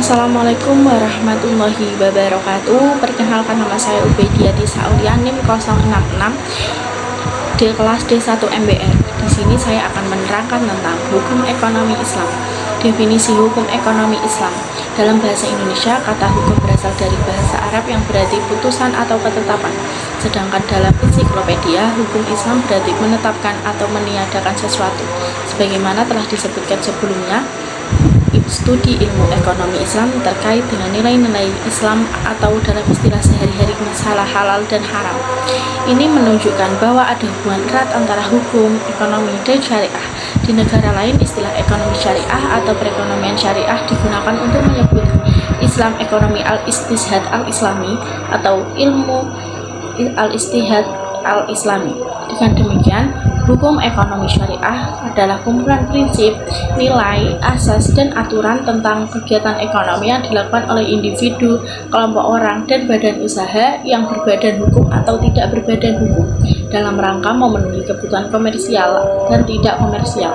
Assalamualaikum warahmatullahi wabarakatuh. Perkenalkan, nama saya Ubediati Saulia, NIM 066 di kelas D1 MBR. Di sini saya akan menerangkan tentang hukum ekonomi Islam. Definisi hukum ekonomi Islam. Dalam bahasa Indonesia, kata hukum berasal dari bahasa Arab yang berarti putusan atau ketetapan. Sedangkan dalam ensiklopedia, hukum Islam berarti menetapkan atau meniadakan sesuatu. Sebagaimana telah disebutkan sebelumnya, studi ilmu ekonomi Islam terkait dengan nilai-nilai Islam atau dalam istilah sehari-hari masalah halal dan haram. Ini menunjukkan bahwa ada hubungan erat antara hukum, ekonomi, dan syariah. Di negara lain, istilah ekonomi syariah atau perekonomian syariah digunakan untuk menyebut Islam ekonomi al-istishad al-islami atau ilmu al-istihad al-islami. Dengan demikian, hukum ekonomi syariah adalah kumpulan prinsip, nilai, asas, dan aturan tentang kegiatan ekonomi yang dilakukan oleh individu, kelompok orang, dan badan usaha yang berbadan hukum atau tidak berbadan hukum dalam rangka memenuhi kebutuhan komersial dan tidak komersial.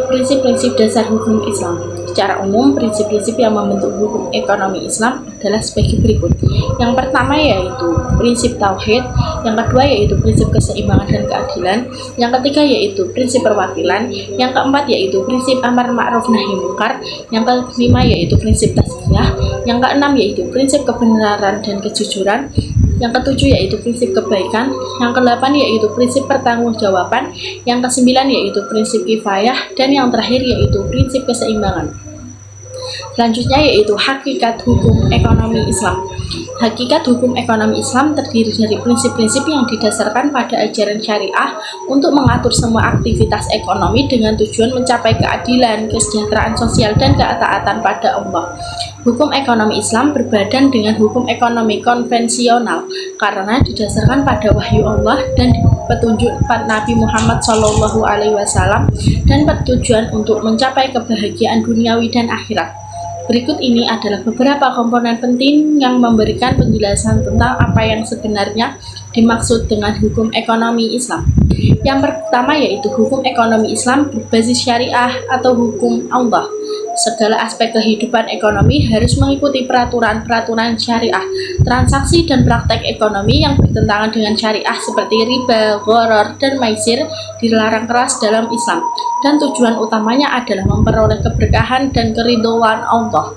Prinsip-prinsip dasar hukum Islam. Secara umum, prinsip-prinsip yang membentuk hukum ekonomi Islam adalah sebagai berikut. Yang pertama yaitu prinsip tauhid, yang kedua yaitu prinsip keseimbangan dan keadilan, yang ketiga yaitu prinsip perwakilan, yang keempat yaitu prinsip amar ma'ruf nahi munkar, yang kelima yaitu prinsip tasbiyah, yang keenam yaitu prinsip kebenaran dan kejujuran, yang ketujuh yaitu prinsip kebaikan, yang kedelapan yaitu prinsip pertanggungjawaban, yang kesembilan yaitu prinsip kifayah, dan yang terakhir yaitu prinsip keseimbangan. Selanjutnya yaitu hakikat hukum ekonomi Islam. Hakikat hukum ekonomi Islam terdiri dari prinsip-prinsip yang didasarkan pada ajaran syariah untuk mengatur semua aktivitas ekonomi dengan tujuan mencapai keadilan, kesejahteraan sosial, dan ketaatan pada Allah. Hukum ekonomi Islam berbadan dengan hukum ekonomi konvensional karena didasarkan pada wahyu Allah dan petunjuk Nabi Muhammad SAW dan bertujuan untuk mencapai kebahagiaan duniawi dan akhirat. Berikut ini adalah beberapa komponen penting yang memberikan penjelasan tentang apa yang sebenarnya dimaksud dengan hukum ekonomi Islam. Yang pertama yaitu hukum ekonomi Islam berbasis syariah atau hukum Allah. Segala aspek kehidupan ekonomi harus mengikuti peraturan-peraturan syariah. Transaksi dan praktek ekonomi yang bertentangan dengan syariah seperti riba, gharar, dan maisir dilarang keras dalam Islam. Dan tujuan utamanya adalah memperoleh keberkahan dan keridhaan Allah.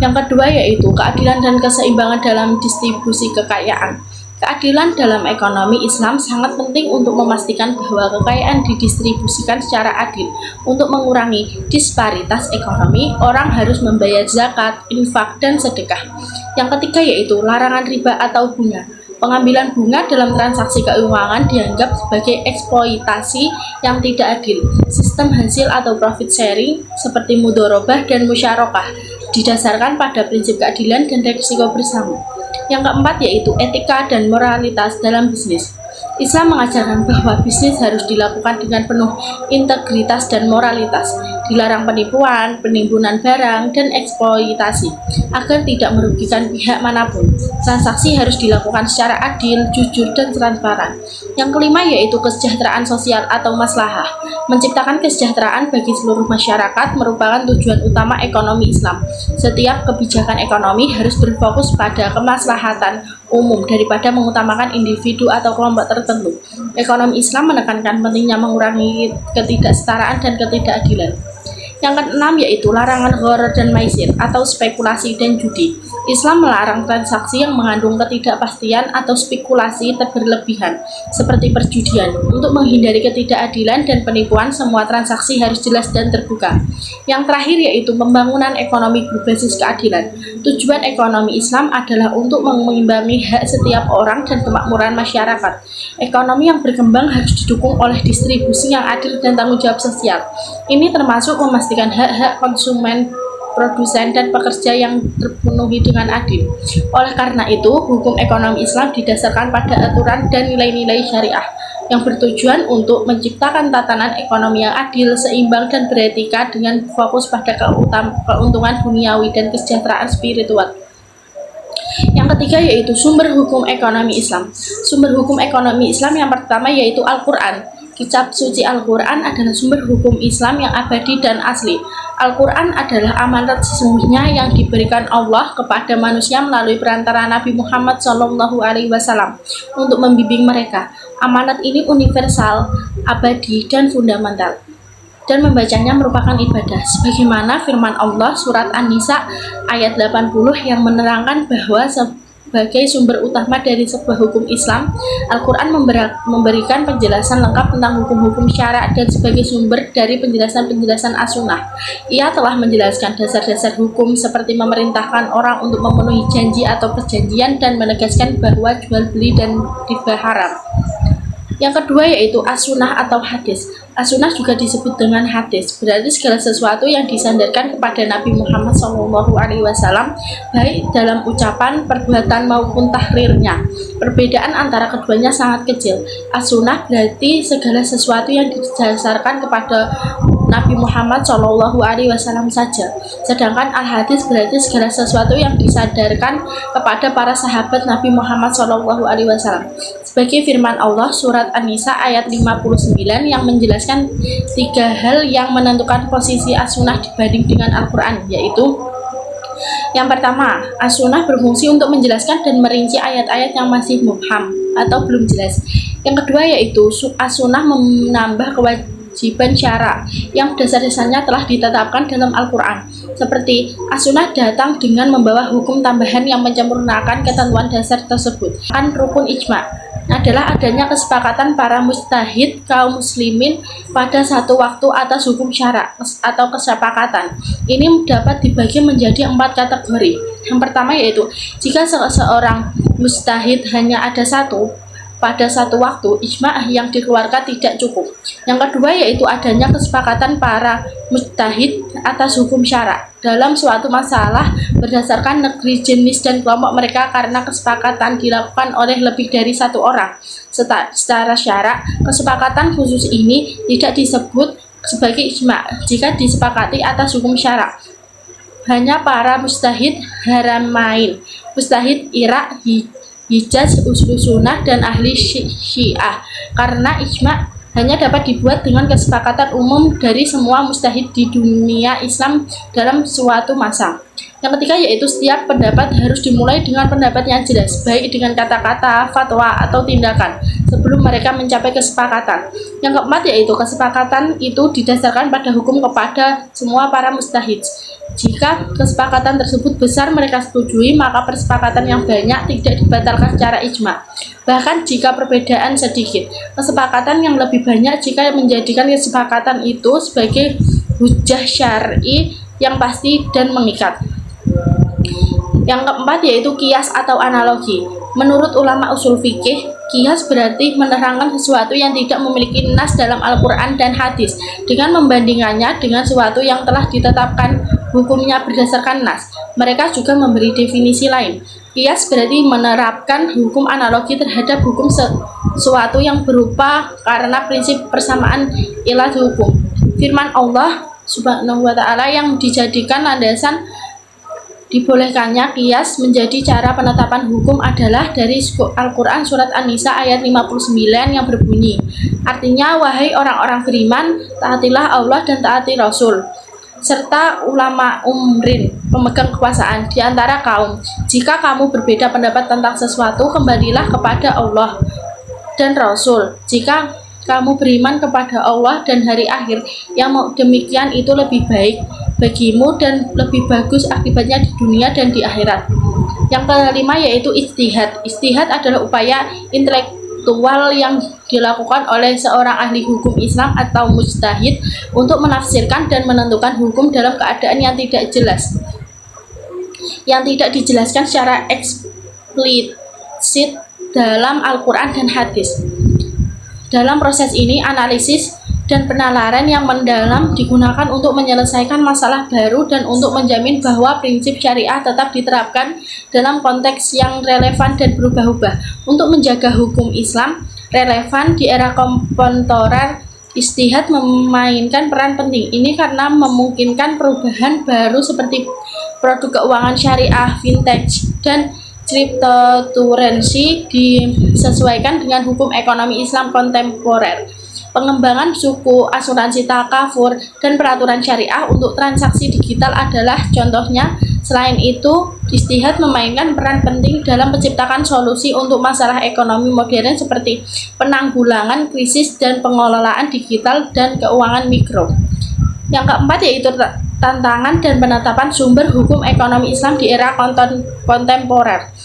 Yang kedua yaitu keadilan dan keseimbangan dalam distribusi kekayaan. Keadilan dalam ekonomi Islam sangat penting untuk memastikan bahwa kekayaan didistribusikan secara adil. Untuk mengurangi disparitas ekonomi, orang harus membayar zakat, infak, dan sedekah. Yang ketiga yaitu larangan riba atau bunga. Pengambilan bunga dalam transaksi keuangan dianggap sebagai eksploitasi yang tidak adil. Sistem hasil atau profit sharing seperti mudharabah dan musyarakah didasarkan pada prinsip keadilan dan risiko bersama. Yang keempat yaitu etika dan moralitas dalam bisnis. Islam mengajarkan bahwa bisnis harus dilakukan dengan penuh integritas dan moralitas. Dilarang penipuan, penimbunan barang, dan eksploitasi agar tidak merugikan pihak manapun. Transaksi harus dilakukan secara adil, jujur, dan transparan. Yang kelima yaitu kesejahteraan sosial atau maslahah. Menciptakan kesejahteraan bagi seluruh masyarakat merupakan tujuan utama ekonomi Islam. Setiap kebijakan ekonomi harus berfokus pada kemaslahatan umum daripada mengutamakan individu atau kelompok tertentu. Ekonomi Islam menekankan pentingnya mengurangi ketidaksetaraan dan ketidakadilan. Yang keenam yaitu larangan gharar dan maisir atau spekulasi dan judi. Islam melarang transaksi yang mengandung ketidakpastian atau spekulasi berlebihan seperti perjudian. Untuk menghindari ketidakadilan dan penipuan, semua transaksi harus jelas dan terbuka. Yang terakhir yaitu pembangunan ekonomi berbasis keadilan. Tujuan ekonomi Islam adalah untuk mengimbangi hak setiap orang dan kemakmuran masyarakat. Ekonomi yang berkembang harus didukung oleh distribusi yang adil dan tanggung jawab sosial. Ini termasuk memastikan hak-hak konsumen, produsen, dan pekerja yang terpenuhi dengan adil. Oleh karena itu, hukum ekonomi Islam didasarkan pada aturan dan nilai-nilai syariah yang bertujuan untuk menciptakan tatanan ekonomi yang adil, seimbang, dan beretika dengan fokus pada keuntungan duniawi dan kesejahteraan spiritual. Yang ketiga yaitu sumber hukum ekonomi Islam. Sumber hukum ekonomi Islam yang pertama yaitu Al-Quran. Kitab suci Al-Quran adalah sumber hukum Islam yang abadi dan asli. Al-Quran adalah amanat sesungguhnya yang diberikan Allah kepada manusia melalui perantara Nabi Muhammad SAW untuk membimbing mereka. Amanat ini universal, abadi, dan fundamental, dan membacanya merupakan ibadah. Sebagaimana firman Allah surat An-Nisa ayat 80 yang menerangkan bahwa sebagai sumber utama dari sebuah hukum Islam, Al-Quran memberikan penjelasan lengkap tentang hukum-hukum syara, dan sebagai sumber dari penjelasan-penjelasan as-sunnah, ia telah menjelaskan dasar-dasar hukum seperti memerintahkan orang untuk memenuhi janji atau perjanjian dan menegaskan bahwa jual beli dan riba haram. Yang kedua yaitu as-sunnah atau hadis. As-sunnah juga disebut dengan hadis, berarti segala sesuatu yang disandarkan kepada Nabi Muhammad SAW, baik dalam ucapan, perbuatan maupun tahrirnya. Perbedaan antara keduanya sangat kecil. As-sunnah berarti segala sesuatu yang didasarkan kepada Nabi Muhammad SAW saja. Sedangkan al-hadis berarti segala sesuatu yang disadarkan kepada para sahabat Nabi Muhammad SAW. Sebagai firman Allah surat An-Nisa ayat 59 yang menjelaskan 3 hal yang menentukan posisi as-sunnah dibanding dengan Al-Quran, yaitu yang pertama, as-sunnah berfungsi untuk menjelaskan dan merinci ayat-ayat yang masih mubham atau belum jelas. Yang kedua yaitu as-sunnah menambah kewajiban syara yang dasar-dasarnya telah ditetapkan dalam Al-Quran. Seperti as-sunnah datang dengan membawa hukum tambahan yang menyempurnakan ketentuan dasar tersebut. Rukun ijma adalah adanya kesepakatan para mujtahid kaum muslimin pada satu waktu atas hukum syara atau kesepakatan. Ini dapat dibagi menjadi 4 kategori. Yang pertama yaitu jika seorang mujtahid hanya ada satu pada satu waktu, ijma yang dikeluarkan tidak cukup. Yang kedua yaitu adanya kesepakatan para mujtahid atas hukum syara dalam suatu masalah berdasarkan negeri, jenis, dan kelompok mereka karena kesepakatan dilakukan oleh lebih dari satu orang. Secara syara, kesepakatan khusus ini tidak disebut sebagai ijma jika disepakati atas hukum syara. Hanya para mujtahid haramain, mujtahid Irak, Hijaz, Usul Sunnah, dan ahli Syiah, karena ijma hanya dapat dibuat dengan kesepakatan umum dari semua mujtahid di dunia Islam dalam suatu masa. Yang ketiga yaitu setiap pendapat harus dimulai dengan pendapat yang jelas, baik dengan kata-kata, fatwa, atau tindakan, sebelum mereka mencapai kesepakatan. Yang keempat yaitu kesepakatan itu didasarkan pada hukum kepada semua para mujtahid. Jika kesepakatan tersebut besar mereka setujui, maka persepakatan yang banyak tidak dibatalkan secara ijma. Bahkan jika perbedaan sedikit, kesepakatan yang lebih banyak jika menjadikan kesepakatan itu sebagai hujjah syar'i yang pasti dan mengikat. Yang keempat yaitu kias atau analogi. Menurut ulama usul fikih, kias berarti menerangkan sesuatu yang tidak memiliki nas dalam Al-Quran dan hadis dengan membandingkannya dengan sesuatu yang telah ditetapkan hukumnya berdasarkan nas. Mereka juga memberi definisi lain. Kias berarti menerapkan hukum analogi terhadap hukum sesuatu yang berupa karena prinsip persamaan ilat hukum. Firman Allah Subhanahu wa ta'ala yang dijadikan landasan dibolehkannya kias menjadi cara penetapan hukum adalah dari Al-Quran surat An-Nisa ayat 59 yang berbunyi, artinya, wahai orang-orang beriman, taatilah Allah dan taati Rasul serta ulama umrin, pemegang kekuasaan di antara kaum. Jika kamu berbeda pendapat tentang sesuatu, kembalilah kepada Allah dan Rasul. Jika kamu beriman kepada Allah dan hari akhir, yang demikian itu lebih baik bagimu dan lebih bagus akibatnya di dunia dan di akhirat. Yang kelima yaitu ijtihad. Ijtihad adalah upaya intelektual yang dilakukan oleh seorang ahli hukum Islam atau mujtahid untuk menafsirkan dan menentukan hukum dalam keadaan yang tidak jelas, yang tidak dijelaskan secara eksplisit dalam Al-Quran dan hadis. Dalam proses ini, analisis dan penalaran yang mendalam digunakan untuk menyelesaikan masalah baru dan untuk menjamin bahwa prinsip syariah tetap diterapkan dalam konteks yang relevan dan berubah-ubah. Untuk menjaga hukum Islam relevan di era kontemporer, ijtihad memainkan peran penting. Ini karena memungkinkan perubahan baru seperti produk keuangan syariah, vintage, dan cryptocurrency disesuaikan dengan hukum ekonomi Islam kontemporer. Pengembangan suku, asuransi takaful, dan peraturan syariah untuk transaksi digital adalah contohnya. Selain itu, ijtihad memainkan peran penting dalam menciptakan solusi untuk masalah ekonomi modern seperti penanggulangan krisis dan pengelolaan digital dan keuangan mikro. Yang keempat yaitu tantangan dan penetapan sumber hukum ekonomi Islam di era kontemporer.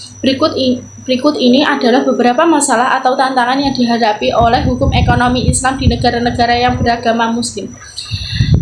Berikut ini adalah beberapa masalah atau tantangan yang dihadapi oleh hukum ekonomi Islam di negara-negara yang beragama Muslim.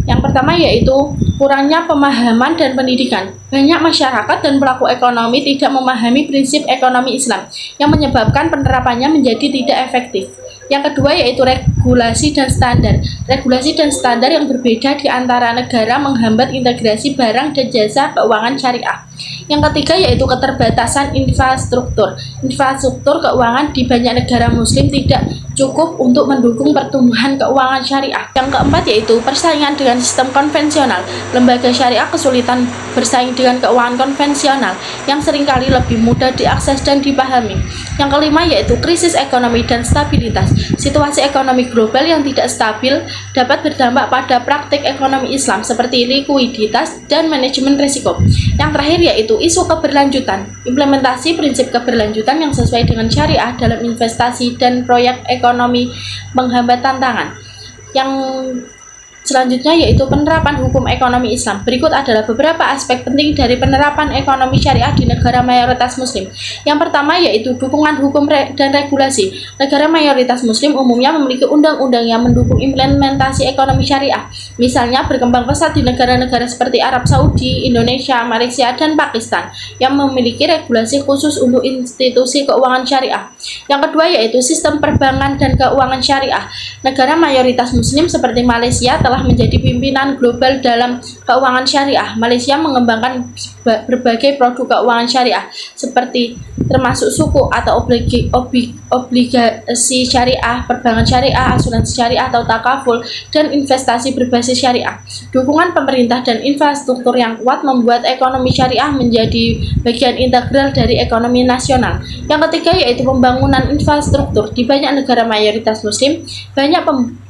Yang pertama yaitu kurangnya pemahaman dan pendidikan. Banyak masyarakat dan pelaku ekonomi tidak memahami prinsip ekonomi Islam, yang menyebabkan penerapannya menjadi tidak efektif. Yang kedua yaitu regulasi dan standar. Regulasi dan standar yang berbeda di antara negara menghambat integrasi barang dan jasa keuangan syariah. Yang ketiga yaitu keterbatasan infrastruktur. Infrastruktur keuangan di banyak negara Muslim tidak cukup untuk mendukung pertumbuhan keuangan syariah. Yang keempat yaitu persaingan dengan sistem konvensional. Lembaga syariah kesulitan bersaing dengan keuangan konvensional yang seringkali lebih mudah diakses dan dipahami. Yang kelima yaitu krisis ekonomi dan stabilitas. Situasi ekonomi global yang tidak stabil dapat berdampak pada praktik ekonomi Islam seperti likuiditas dan manajemen risiko. Yang terakhir yaitu isu keberlanjutan. Implementasi prinsip keberlanjutan yang sesuai dengan syariah dalam investasi dan proyek ekonomi menghambat tantangan. Yang selanjutnya yaitu penerapan hukum ekonomi Islam. Berikut adalah beberapa aspek penting dari penerapan ekonomi syariah di negara mayoritas Muslim. Yang pertama yaitu dukungan hukum dan regulasi. Negara mayoritas Muslim umumnya memiliki undang-undang yang mendukung implementasi ekonomi syariah. Misalnya berkembang pesat di negara-negara seperti Arab Saudi, Indonesia, Malaysia, dan Pakistan yang memiliki regulasi khusus untuk institusi keuangan syariah. Yang kedua yaitu sistem perbankan dan keuangan syariah. Negara mayoritas Muslim seperti Malaysia telah menjadi pimpinan global dalam keuangan syariah. Malaysia mengembangkan berbagai produk keuangan syariah seperti termasuk suku atau obligasi syariah, perbankan syariah, asuransi syariah atau takaful, dan investasi berbasis syariah. Dukungan pemerintah dan infrastruktur yang kuat membuat ekonomi syariah menjadi bagian integral dari ekonomi nasional. Yang ketiga yaitu pembangunan infrastruktur. Di banyak negara mayoritas Muslim, banyak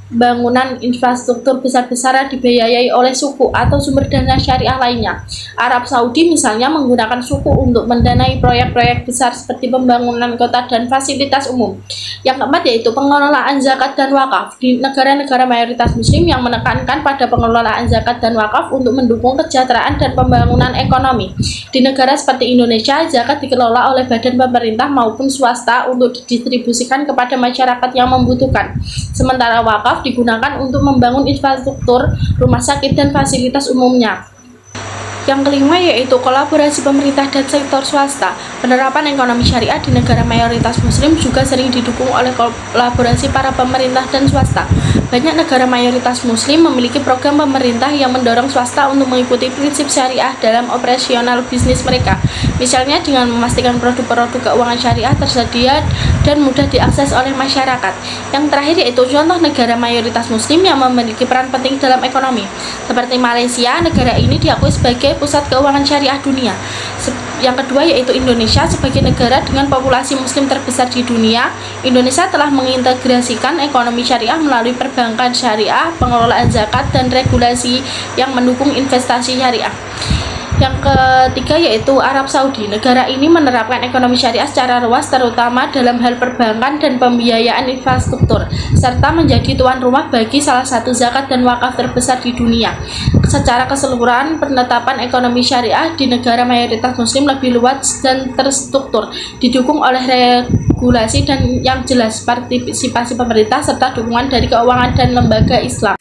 pembangunan infrastruktur besar-besaran dibiayai oleh suku atau sumber dana syariah lainnya. Arab Saudi misalnya menggunakan suku untuk mendanai proyek-proyek besar seperti pembangunan kota dan fasilitas umum. Yang keempat yaitu pengelolaan zakat dan wakaf. Di negara-negara mayoritas Muslim yang menekankan pada pengelolaan zakat dan wakaf untuk mendukung kesejahteraan dan pembangunan ekonomi. Di negara seperti Indonesia, zakat dikelola oleh badan pemerintah maupun swasta untuk didistribusikan kepada masyarakat yang membutuhkan. Sementara wakaf digunakan untuk membangun infrastruktur, rumah sakit, dan fasilitas umumnya. Yang kelima yaitu kolaborasi pemerintah dan sektor swasta. Penerapan ekonomi syariah di negara mayoritas Muslim juga sering didukung oleh kolaborasi para pemerintah dan swasta. Banyak negara mayoritas Muslim memiliki program pemerintah yang mendorong swasta untuk mengikuti prinsip syariah dalam operasional bisnis mereka. Misalnya dengan memastikan produk-produk keuangan syariah tersedia dan mudah diakses oleh masyarakat. Yang terakhir yaitu contoh negara mayoritas Muslim yang memiliki peran penting dalam ekonomi. Seperti Malaysia, negara ini diakui sebagai pusat keuangan syariah dunia. Yang kedua yaitu Indonesia sebagai negara dengan populasi Muslim terbesar di dunia. Indonesia telah mengintegrasikan ekonomi syariah melalui perbankan syariah, pengelolaan zakat, dan regulasi yang mendukung investasi syariah. Yang ketiga yaitu Arab Saudi. Negara ini menerapkan ekonomi syariah secara luas terutama dalam hal perbankan dan pembiayaan infrastruktur, serta menjadi tuan rumah bagi salah satu zakat dan wakaf terbesar di dunia. Secara keseluruhan, penetapan ekonomi syariah di negara mayoritas Muslim lebih luas dan terstruktur, didukung oleh regulasi dan yang jelas partisipasi pemerintah serta dukungan dari keuangan dan lembaga Islam.